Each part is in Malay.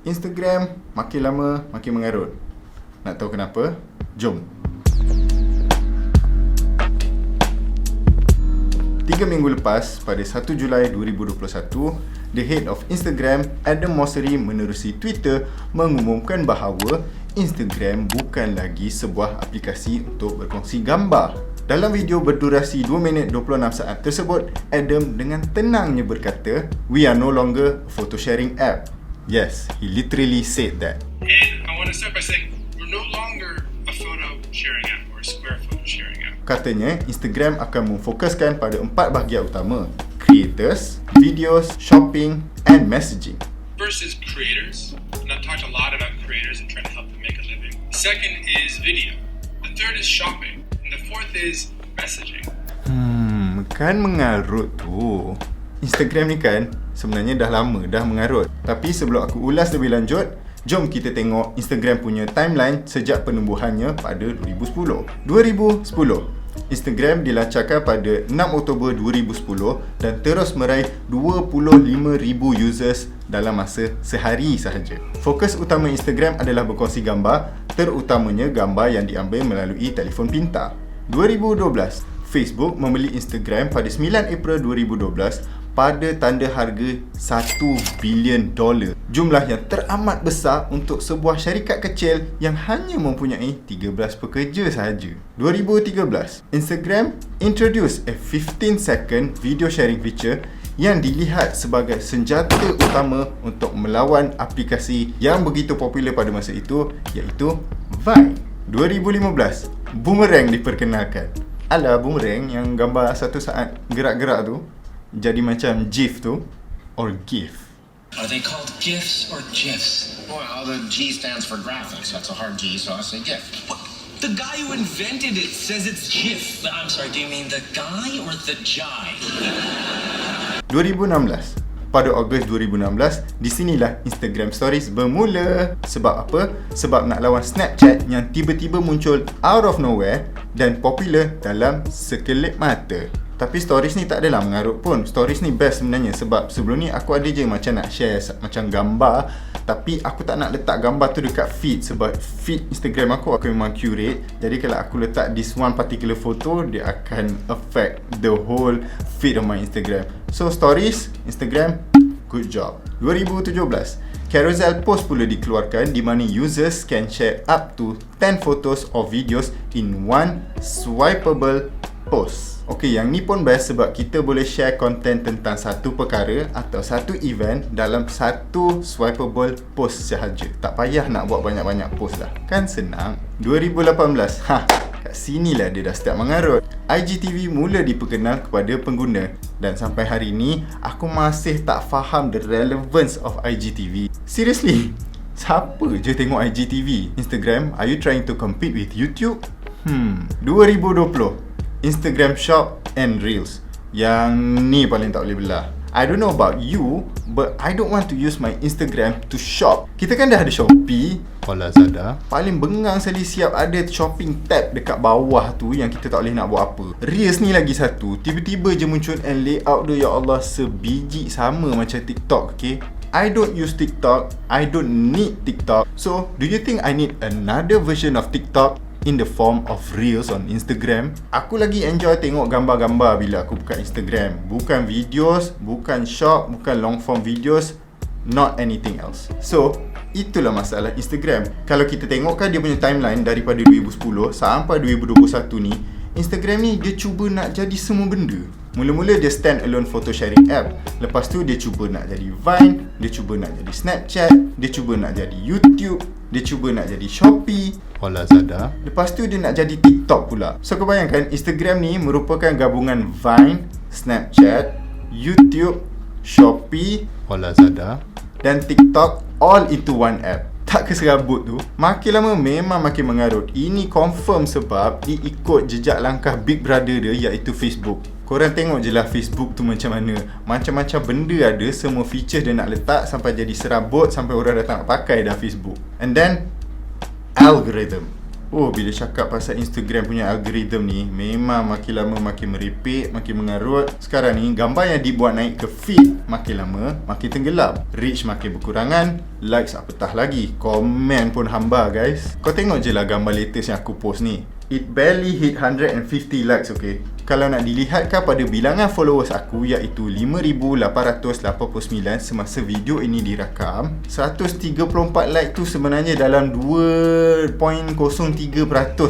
Instagram makin lama makin mengarut. Nak tahu kenapa? Jom. 3 minggu lepas, pada 1 Julai 2021, the head of Instagram, Adam Mosseri, menerusi Twitter mengumumkan bahawa Instagram bukan lagi sebuah aplikasi untuk berkongsi gambar. Dalam video berdurasi 2 minit 26 saat tersebut, Adam dengan tenangnya berkata, "We are no longer a photo sharing app." Yes, he literally said that. And I want to start by saying we're no longer a photo sharing app or a square photo sharing app. Katanya, Instagram akan memfokuskan pada 4 bahagian utama: creators, videos, shopping and messaging. First is creators, and I've talked a lot about creators and trying to help them make a living. Second is video. The third is shopping. And the fourth is messaging. Kan mengarut tu. Instagram ni kan sebenarnya dah lama dah mengarut. Tapi sebelum aku ulas lebih lanjut, jom kita tengok Instagram punya timeline sejak penubuhannya pada 2010. Instagram dilancarkan pada 6 Oktober 2010 dan terus meraih 25,000 users dalam masa sehari sahaja. Fokus utama Instagram adalah berkongsi gambar, terutamanya gambar yang diambil melalui telefon pintar. 2012, Facebook membeli Instagram pada 9 April 2012 pada tanda harga $1 bilion. Jumlah yang teramat besar untuk sebuah syarikat kecil yang hanya mempunyai 13 pekerja sahaja. 2013, Instagram introduce a 15-second video sharing feature yang dilihat sebagai senjata utama untuk melawan aplikasi yang begitu popular pada masa itu, iaitu Vine. 2015, Boomerang diperkenalkan. Alah, Boomerang yang gambar satu saat gerak-gerak tu jadi macam GIF tu, or GIF. Are they called GIFs or GIFs? Well, the G stands for graphics. That's a hard G, so I say GIF. What? The guy who invented it says it's GIF. I'm sorry, do you mean the guy or the jai? 2016. Pada Ogos 2016, di sinilah Instagram Stories bermula. Sebab apa? Sebab nak lawan Snapchat yang tiba-tiba muncul out of nowhere dan popular dalam sekelip mata. Tapi stories ni tak adalah mengarut pun. Stories ni best sebenarnya sebab sebelum ni aku ada je macam nak share macam gambar, tapi aku tak nak letak gambar tu dekat feed sebab feed Instagram aku memang curate. Jadi kalau aku letak this one particular photo, dia akan affect the whole feed of my Instagram. So stories, Instagram, good job. 2017, Carousel Post pula dikeluarkan di mana users can share up to 10 photos or videos in one swipeable post. Okey, yang ni pun best sebab kita boleh share konten tentang satu perkara atau satu event dalam satu swipeable post sahaja. Tak payah nak buat banyak-banyak post lah. Kan senang. 2018. Kat sinilah dia dah start mengarut. IGTV mula diperkenal kepada pengguna dan sampai hari ni aku masih tak faham the relevance of IGTV. Seriously, siapa je tengok IGTV? Instagram, are you trying to compete with YouTube? 2020, Instagram Shop and Reels. Yang ni paling tak boleh belah. I don't know about you, but I don't want to use my Instagram to shop. Kita kan dah ada Shopee, Lazada. Paling bengang sekali siap ada shopping tab dekat bawah tu yang kita tak boleh nak buat apa. Reels ni lagi satu, tiba-tiba je muncul and layout dia, ya Allah, sebiji sama macam TikTok, okay? I don't use TikTok, I don't need TikTok. So, do you think I need another version of TikTok in the form of Reels on Instagram? Aku lagi enjoy tengok gambar-gambar bila aku buka Instagram. Bukan videos, bukan shop, bukan long form videos, not anything else. So, itulah masalah Instagram. Kalau kita tengok kan dia punya timeline daripada 2010 sampai 2021 ni, Instagram ni dia cuba nak jadi semua benda. Mula-mula dia stand alone photo sharing app. Lepas tu dia cuba nak jadi Vine, dia cuba nak jadi Snapchat, dia cuba nak jadi YouTube, dia cuba nak jadi Shopee, Lazada. Lepas tu dia nak jadi TikTok pula. So kau bayangkan Instagram ni merupakan gabungan Vine, Snapchat, YouTube, Shopee, Lazada dan TikTok all into one app. Tak keserabut tu. Makin lama memang makin mengarut. Ini confirm sebab dia ikut jejak langkah Big Brother dia, iaitu Facebook. Korang tengok je lah Facebook tu macam mana. Macam-macam benda ada, semua feature dia nak letak sampai jadi serabut, sampai orang datang nak pakai dah Facebook. And then algorithm. Oh, bila cakap pasal Instagram punya algoritma ni, memang makin lama makin meripik, makin mengarut. Sekarang ni, gambar yang dibuat naik ke feed makin lama makin tenggelam. Reach makin berkurangan, likes apatah lagi, komen pun hamba guys. Kau tengok je lah gambar latest yang aku post ni. It barely hit 150 likes, okay? Kalau nak dilihatkan pada bilangan followers aku, iaitu 5,889 semasa video ini dirakam, 134 like tu sebenarnya dalam 2.03%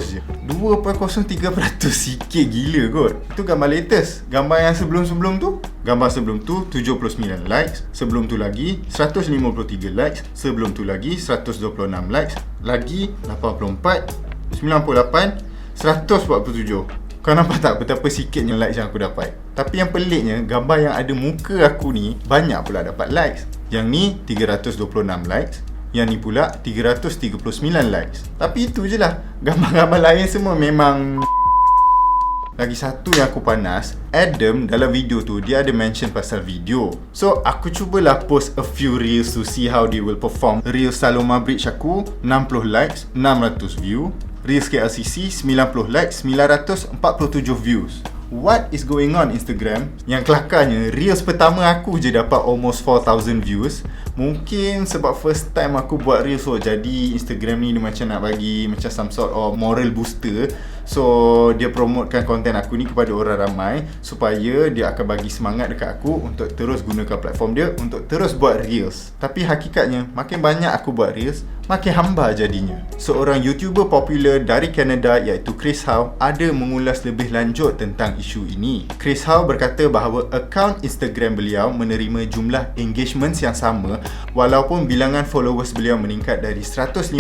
je. 2.03% sikit gila kot. Itu gambar latest. Gambar yang sebelum-sebelum tu, gambar sebelum tu 79 likes, sebelum tu lagi 153 likes, sebelum tu lagi 126 likes, lagi 84, 98, 147. Kau nampak tak betapa sikitnya likes yang aku dapat? Tapi yang peliknya, gambar yang ada muka aku ni banyak pula dapat likes. Yang ni 326 likes, yang ni pula 339 likes. Tapi itu je lah. Gambar-gambar lain semua memang... Lagi satu yang aku panas, Adam dalam video tu dia ada mention pasal video. So aku cubalah post a few reels to see how they will perform. Reels Saloma Bridge aku 60 likes, 600 view. Reels KLCC 90 likes, 947 views. What is going on Instagram? Yang kelakarnya, reels pertama aku je dapat almost 4,000 views. Mungkin sebab first time aku buat reels, so jadi Instagram ni dia macam nak bagi macam some sort of moral booster. So dia promotekan konten aku ni kepada orang ramai supaya dia akan bagi semangat dekat aku untuk terus gunakan platform dia untuk terus buat reels. Tapi hakikatnya, makin banyak aku buat reels, makin hamba jadinya. Seorang YouTuber popular dari Canada iaitu Chris Howe ada mengulas lebih lanjut tentang isu ini. Chris Howe berkata bahawa akaun Instagram beliau menerima jumlah engagements yang sama walaupun bilangan followers beliau meningkat dari 150,000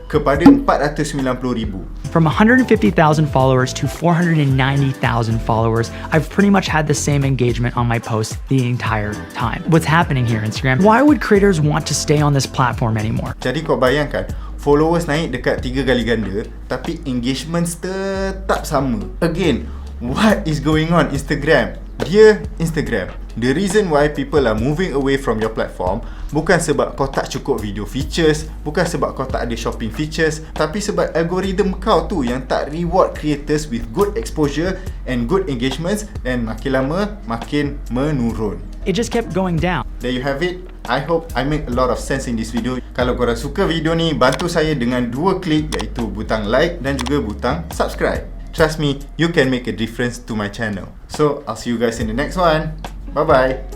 kepada 490,000. From 150,000 followers to 490,000 followers, I've pretty much had the same engagement on my posts the entire time. What's happening here, Instagram? Why would creators want to stay on this platform anymore? Jadi kau bayangkan, followers naik dekat 3 kali ganda tapi engagements tetap sama. Again, what is going on Instagram? Dear Instagram, the reason why people are moving away from your platform bukan sebab kau tak cukup video features, bukan sebab kau tak ada shopping features, tapi sebab algoritma kau tu yang tak reward creators with good exposure and good engagements, dan makin lama makin menurun. It just kept going down. There you have it. I hope I make a lot of sense in this video. Kalau korang suka video ni, bantu saya dengan 2 klik, iaitu butang like dan juga butang subscribe. Trust me, you can make a difference to my channel. So, I'll see you guys in the next one. Bye-bye.